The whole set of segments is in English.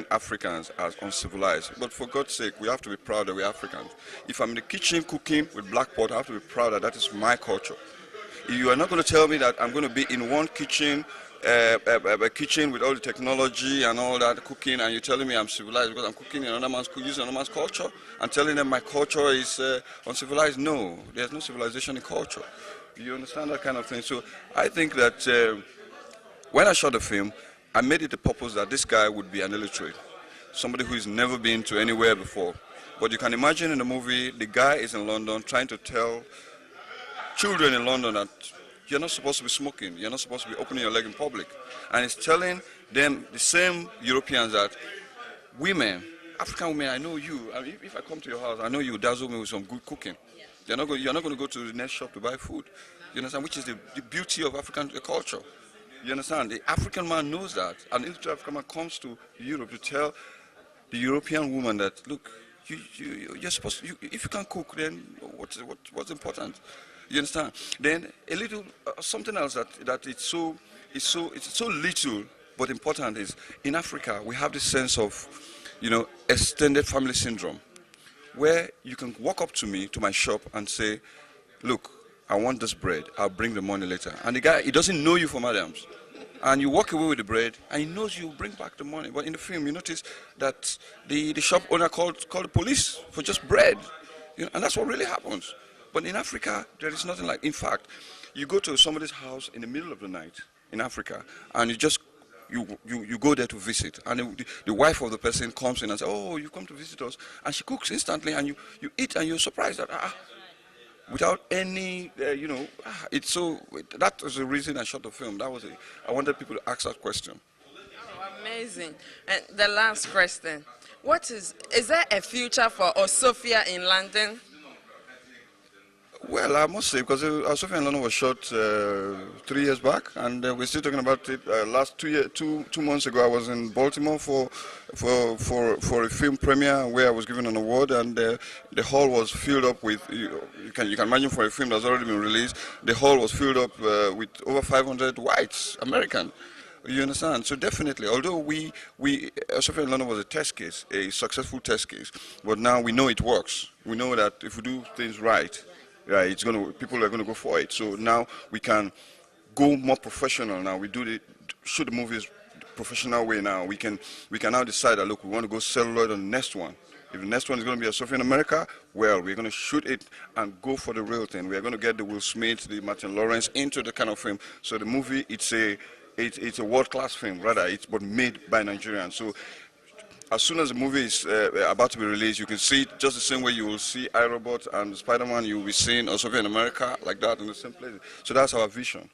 labeling Africans as uncivilized. But for God's sake, we have to be proud that we're Africans. If I'm in the kitchen cooking with black pot, I have to be proud that that is my culture. You are not going to tell me that I'm going to be in one kitchen, a kitchen with all the technology and all that cooking, and you're telling me I'm civilized because I'm cooking in another man's using another man's culture and telling them my culture is uncivilized. No, there's no civilization in culture. You understand that kind of thing? So I think that when I shot the film, I made it a purpose that this guy would be an illiterate, somebody who's never been to anywhere before. But you can imagine in the movie, the guy is in London trying to tell children in London that you're not supposed to be smoking, you're not supposed to be opening your leg in public. And it's telling them, the same Europeans, that women, African women, I know you. I mean, if I come to your house, I know you dazzle me with some good cooking. You're not going to go to the next shop to buy food. You understand? Which is the beauty of African culture. You understand? The African man knows that. An illiterate African man comes to Europe to tell the European woman that, look, you're supposed to, if you can't cook, then what's important? You understand? Then a little something else that it's so little but important is, in Africa we have this sense of, extended family syndrome, where you can walk up to me, to my shop, and say, look, I want this bread, I'll bring the money later. And the guy, he doesn't know you from Adams. And you walk away with the bread, and he knows you bring back the money. But in the film, you notice that the shop owner called the police for just bread. And that's what really happens. But in Africa, there is nothing like. In fact, you go to somebody's house in the middle of the night in Africa, and you go there to visit, and the wife of the person comes in and says, "Oh, you come to visit us," and she cooks instantly, and you eat, and you're surprised that without any, it's so. That was the reason I shot the film. I wanted people to ask that question. Oh, amazing! And the last question: is there a future for Osofia in London? Well, I must say, because Sophia in London was shot 3 years back, and we're still talking about it. Last 2 months ago, I was in Baltimore for a film premiere where I was given an award, and the hall was filled up with. You can imagine, for a film that's already been released, the hall was filled up with over 500 whites, American. You understand? So definitely, although Sophia in London was a test case, a successful test case, but now we know it works. We know that if we do things right. Yeah, people are going to go for it. So now we can go more professional. Now we shoot the movies professional way. Now we can now decide that, look, we want to go celluloid on the next one. If the next one is going to be a Sophia in America, well, we're going to shoot it and go for the real thing. We're going to get the Will Smith, the Martin Lawrence into the kind of film. So the movie, it's a world-class film, rather, but made by Nigerians. So as soon as the movie is about to be released, you can see it just the same way you will see iRobot and Spider-Man. You will be seeing also in America like that in the same place. So that's our vision.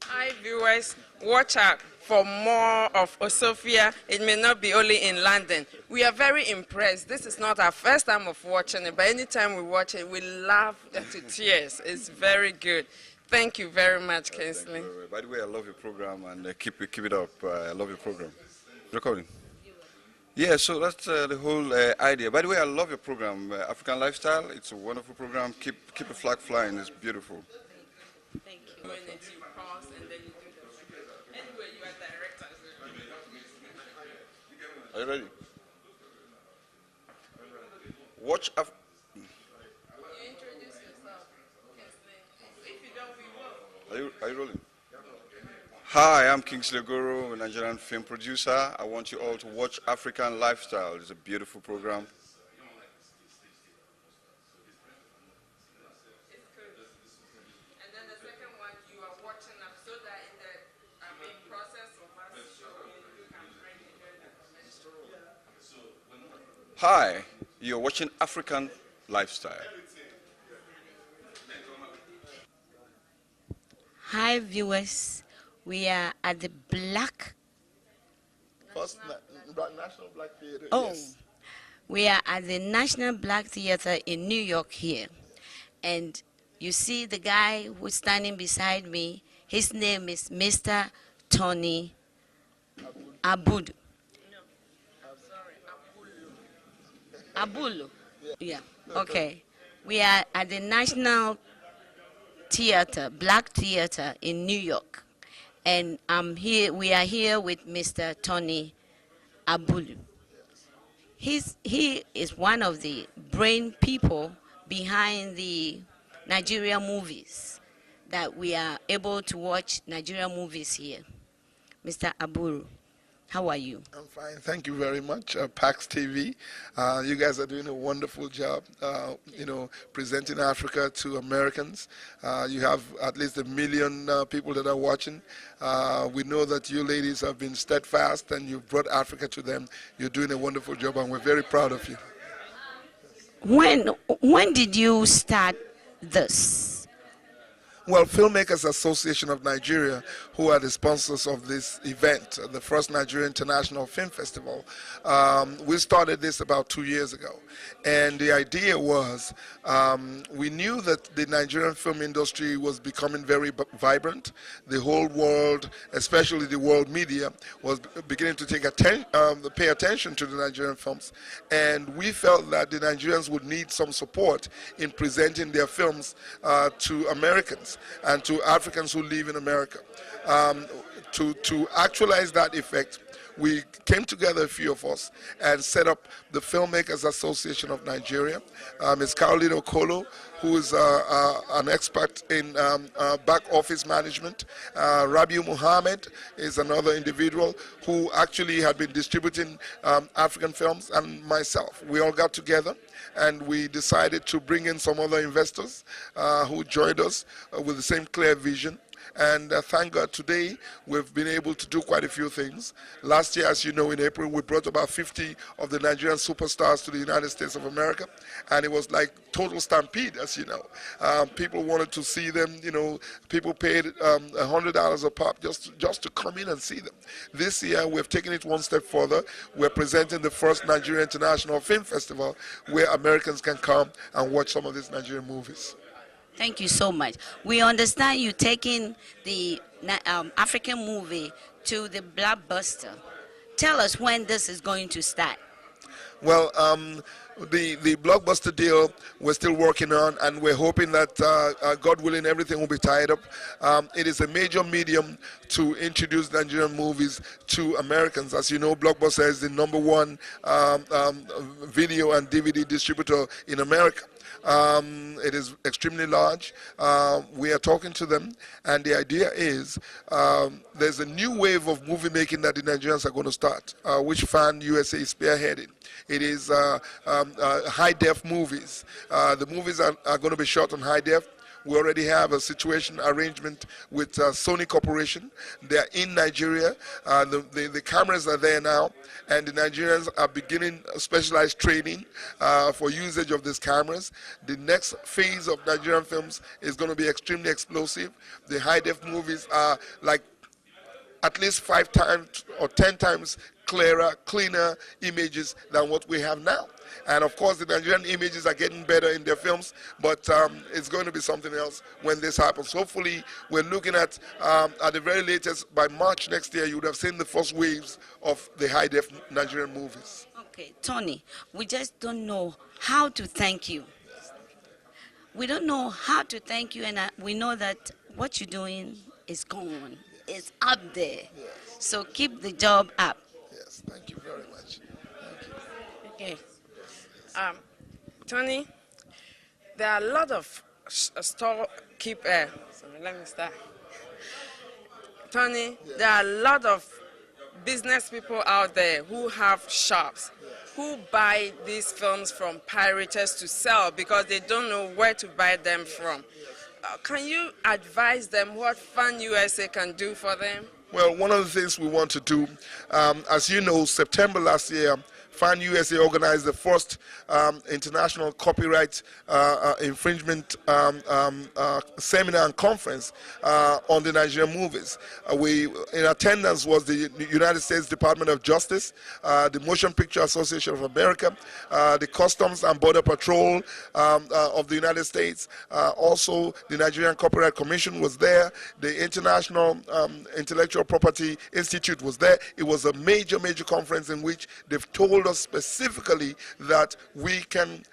Hi viewers, watch out for more of Osofia. It may not be only in London. We are very impressed. This is not our first time of watching it, but anytime we watch it, we laugh to tears. It's very good. Thank you very much, Kingsley. By the way, I love your program, and keep it up. I love your program. Recording. Yeah, so that's the whole idea. By the way, I love your program, African Lifestyle. It's a wonderful program. Keep the flag flying. It's beautiful. Thank you. When it's you pause and then you do the. Anyway, you are director. Are you ready? Watch. You introduce yourself, Kingsley. If you don't, we will. Are you rolling? Hi, I'm Kingsley Ogoro, a Nigerian film producer. I want you all to watch African Lifestyle. It's a beautiful program. It's good. And then the second one, you are watching up so that in the process of us showing, you can bring it during the commercial. Hi, you're watching African Lifestyle. Hi, viewers. We are at the National Black Theater. Oh, yes. We are at the National Black Theater in New York here. And you see the guy who's standing beside me, his name is Mr. Tony Abud. Abulu. Yeah, okay. We are at the National Theater, Black Theater in New York. And we are here with Mr. Tony Abulu. He is one of the brain people behind the Nigerian movies that we are able to watch Nigerian movies here. Mr. Aburu, how are you? I'm fine. Thank you very much, PAX TV. You guys are doing a wonderful job, presenting Africa to Americans. You have at least 1 million people that are watching. We know that you ladies have been steadfast and you've brought Africa to them. You're doing a wonderful job and we're very proud of you. When did you start this? Well, Filmmakers Association of Nigeria, who are the sponsors of this event, the first Nigeria International Film Festival, we started this about 2 years ago. And the idea was, we knew that the Nigerian film industry was becoming very vibrant. The whole world, especially the world media, was beginning to pay attention to the Nigerian films. And we felt that the Nigerians would need some support in presenting their films to Americans and to Africans who live in America. To actualize that effect, we came together, a few of us, and set up the Filmmakers Association of Nigeria. Ms. Caroline Okolo, who is an expert in back office management. Rabiu Muhammad is another individual who actually had been distributing African films, and myself. We all got together and we decided to bring in some other investors who joined us with the same clear vision. And thank God today we've been able to do quite a few things. Last year, as you know, in April, we brought about 50 of the Nigerian superstars to the United States of America, and it was like total stampede, as you know. People wanted to see them, people paid $100 a pop just to come in and see them. This year, we've taken it one step further. We're presenting the first Nigeria International Film Festival where Americans can come and watch some of these Nigerian movies. Thank you so much. We understand you taking the African movie to the blockbuster. Tell us when this is going to start. Well, the blockbuster deal we're still working on, and we're hoping that, God willing, everything will be tied up. It is a major medium to introduce Nigerian movies to Americans. As you know, Blockbuster is the #1 video and DVD distributor in America. It is extremely large. We are talking to them, and the idea is there's a new wave of movie making that the Nigerians are going to start, which Fan USA is spearheading. It is high-def movies. The movies are going to be shot on high-def. We already have a situation arrangement with Sony Corporation. They're in Nigeria. The cameras are there now, and the Nigerians are beginning specialized training for usage of these cameras. The next phase of Nigerian films is going to be extremely explosive. The high-def movies are like at least 5 times or 10 times clearer, cleaner images than what we have now. And of course, the Nigerian images are getting better in their films, but it's going to be something else when this happens. Hopefully, we're looking at the very latest, by March next year, you would have seen the first waves of the high-def Nigerian movies. Okay, Tony, we just don't know how to thank you. We don't know how to thank you, and we know that what you're doing is gone. It's up there. Yes. So keep the job up. Yes, thank you very much. Thank you. Okay. Tony, there are a lot of storekeepers. Let me start. Tony, there are a lot of business people out there who have shops, who buy these films from pirates to sell because they don't know where to buy them from. Can you advise them what Fan USA can do for them? Well, one of the things we want to do, as you know, September last year, Fan USA organized the first international copyright infringement seminar and conference on the Nigerian movies. In attendance was the United States Department of Justice, the Motion Picture Association of America, the Customs and Border Patrol of the United States. Also, the Nigerian Copyright Commission was there. The International Intellectual Property Institute was there. It was a major conference in which they've told us specifically that we can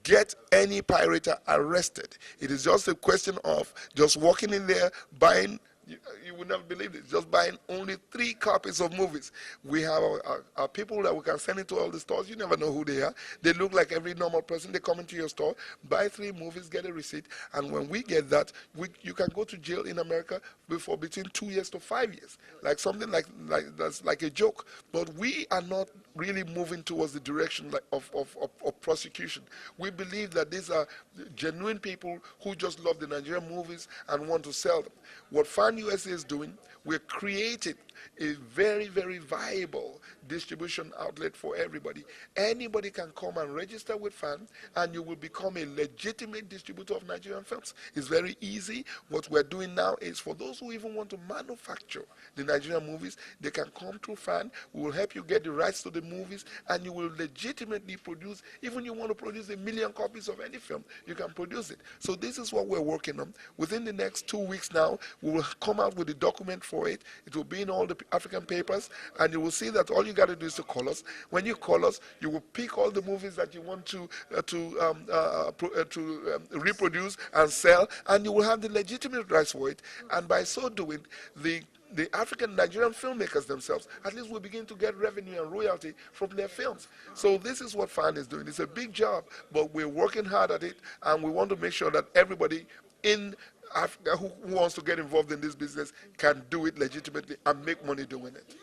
get any pirate arrested. It is just a question of just walking in there, buying You would never believe it. Just buying only 3 copies of movies. We have our people that we can send into all the stores. You never know who they are. They look like every normal person. They come into your store, buy 3 movies, get a receipt, and when we get that, you can go to jail in America for between 2 years to 5 years. Like something like that's like a joke. But we are not really moving towards the direction of prosecution. We believe that these are genuine people who just love the Nigerian movies and want to sell them. What Fan USA is doing, we're creating a very, very viable distribution outlet for everybody. Anybody can come and register with Fan, and you will become a legitimate distributor of Nigerian films. It's very easy. What we're doing now is for those who even want to manufacture the Nigerian movies, they can come through Fan. We will help you get the rights to the movies, and you will legitimately produce. Even you want to produce 1 million copies of any film, you can produce it. So this is what we're working on. Within the next 2 weeks now, we will come out with a document for it. It will be in all the African papers, and you will see that all you got to do is to call us. When you call us, you will pick all the movies that you want to reproduce and sell, and you will have the legitimate rights for it. And by so doing, the African Nigerian filmmakers themselves, at least will begin to get revenue and royalty from their films. So this is what Fan is doing. It's a big job, but we're working hard at it, and we want to make sure that everybody in Africa who wants to get involved in this business can do it legitimately and make money doing it.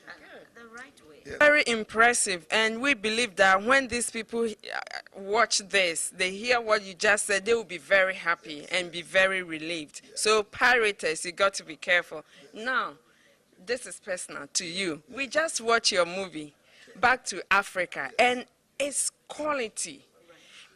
The right way. Yeah. Very impressive, and we believe that when these people watch this, they hear what you just said, they will be very happy and be very relieved. So pirates, you got to be careful. Now, this is personal to you. We just watched your movie, Back to Africa, and it's quality.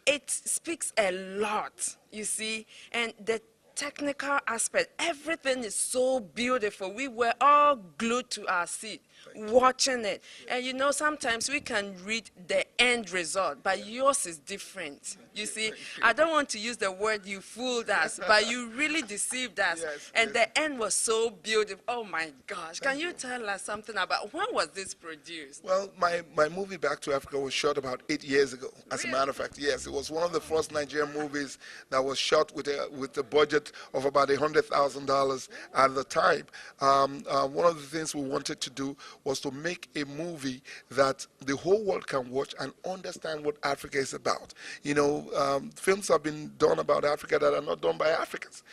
It speaks a lot, you see, and the technical aspect, everything is so beautiful. We were all glued to our seat watching it. And you know, sometimes we can read the end result, but yours is different. You see, I don't want to use the word you fooled us, but you really deceived us. Yes, and yes. the end was so beautiful. Oh my gosh. Can you tell us something about when was this produced? Well, my movie Back to Africa was shot about 8 years ago. As a matter of fact, yes, it was one of the first Nigerian movies that was shot with a budget of about $100,000 at the time. One of the things we wanted to do was to make a movie that the whole world can watch and understand what Africa is about. You know, films have been done about Africa that are not done by Africans.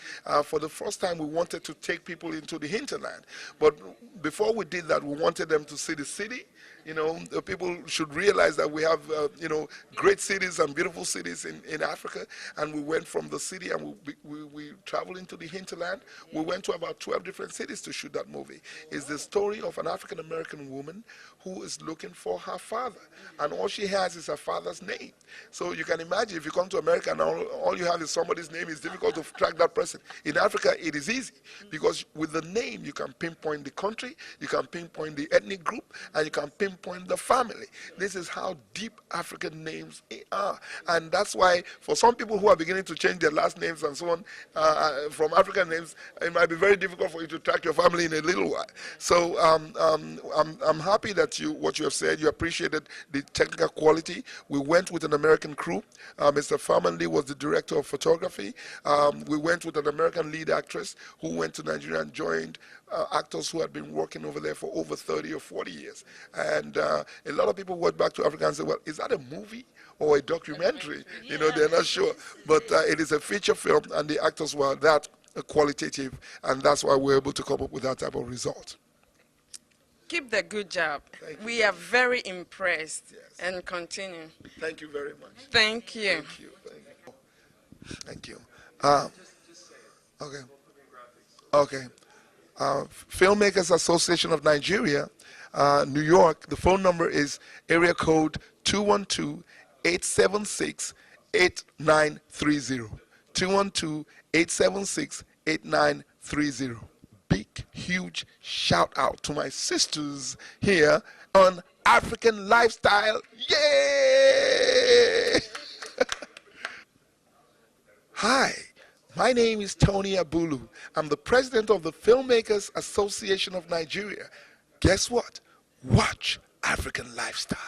For the first time, we wanted to take people into the hinterland. But before we did that, we wanted them to see the city. You know, the people should realize that we have, you know, great cities and beautiful cities in Africa. And we went from the city and we traveled into the hinterland. We went to about 12 different cities to shoot that movie. It's the story of an African-American woman who is looking for her father. And all she has is her father's name. So you can imagine if you come to America and all you have is somebody's name, it's difficult to track that person. In Africa, it is easy because with the name, you can pinpoint the country, you can pinpoint the ethnic group, and you can pinpoint the family. This is how deep African names are. And that's why for some people who are beginning to change their last names and so on, from African names, it might be very difficult for you to track your family in a little while. So I'm happy that what you have said, you appreciated the technical quality. We went with an American crew. Mr. Farman Lee was the director of photography. We went with an American lead actress who went to Nigeria and joined actors who had been working over there for over 30 or 40 years. And a lot of people went back to Africa and said, well, is that a movie or a documentary? You know, they're not sure. But it is a feature film, and the actors were that qualitative, and that's why we're able to come up with that type of result. Keep the good job. Thank you. We are very impressed. Yes. And continue. Thank you very much. Thank you. Thank you. Thank you. Okay. Okay. Filmmakers Association of Nigeria, New York. The phone number is area code 212-876-8930. 212-876-8930. Big, huge shout out to my sisters here on African Lifestyle. Yay! Hi, my name is Tony Abulu. I'm the president of the Filmmakers Association of Nigeria. Guess what? Watch African Lifestyle.